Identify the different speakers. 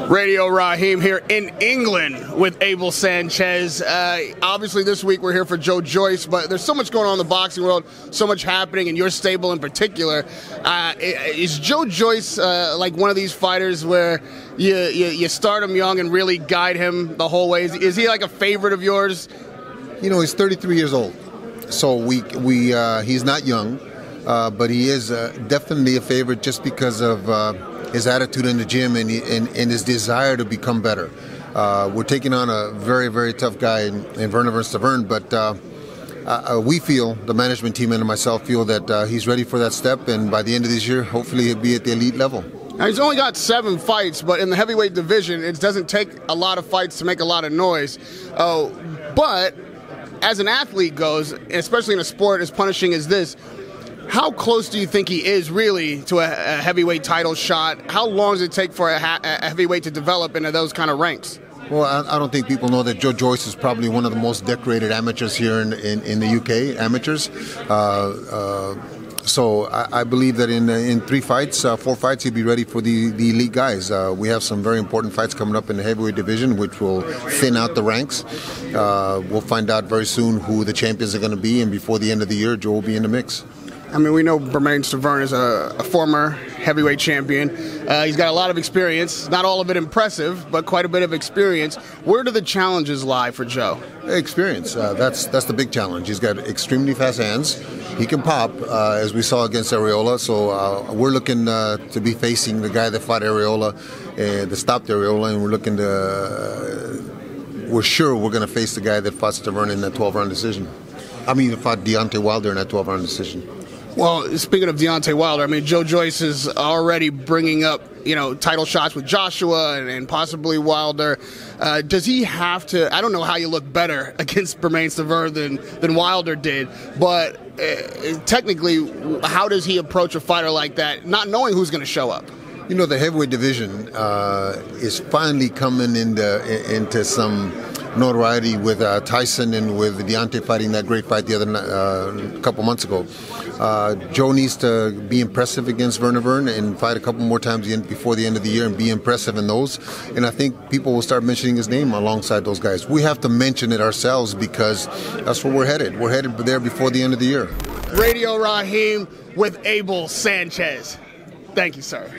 Speaker 1: Radio Rahim here in England with Abel Sanchez. Obviously this week we're here for Joyce, but there's so much going on in the boxing world, so much happening in your stable in particular. Is Joyce like one of these fighters where you start him young and really guide him the whole way? Is he like a favorite of yours?
Speaker 2: You know, he's 33 years old, so he's not young, but he is definitely a favorite just because of his attitude in the gym and his desire to become better. We're taking on a very, very tough guy in Werner versus Severn, but we feel, the management team and myself feel that he's ready for that step, and by the end of this year, hopefully he'll be at the elite level.
Speaker 1: Now, he's only got 7 fights, but in the heavyweight division, it doesn't take a lot of fights to make a lot of noise. But as an athlete goes, especially in a sport as punishing as this, how close do you think he is really to a heavyweight title shot? How long does it take for a heavyweight to develop into those kind of ranks?
Speaker 2: Well, I don't think people know that Joyce is probably one of the most decorated amateurs here in the UK, amateurs. So I believe that in 3 fights, 4 fights, he'll be ready for the elite guys. We have some very important fights coming up in the heavyweight division, which will thin out the ranks. We'll find out very soon who the champions are going to be, and before the end of the year, Joe will be in the mix.
Speaker 1: I mean, we know Severn is a former heavyweight champion. He's got a lot of experience, not all of it impressive, but quite a bit of experience. Where do the challenges lie for Joe?
Speaker 2: Experience. That's the big challenge. He's got extremely fast hands. He can pop, as we saw against Areola. So we're looking to be facing the guy that fought Areola, that stopped Areola, and we're sure we're going to face the guy that fought Severn in that 12-round decision. Fought Deontay Wilder in that 12-round decision.
Speaker 1: Well, speaking of Deontay Wilder, I mean, Joyce is already bringing up, title shots with Joshua and possibly Wilder. Does he have to? I don't know how you look better against Severn than Wilder did, but technically, how does he approach a fighter like that, not knowing who's going to show up?
Speaker 2: You know, the heavyweight division is finally coming into some notoriety with Tyson and with Deontay fighting that great fight a couple months ago. Joe needs to be impressive against Werner and fight a couple more times before the end of the year and be impressive in those. And I think people will start mentioning his name alongside those guys. We have to mention it ourselves because that's where we're headed. We're headed there before the end of the year.
Speaker 1: Radio Rahim with Abel Sanchez. Thank you, sir.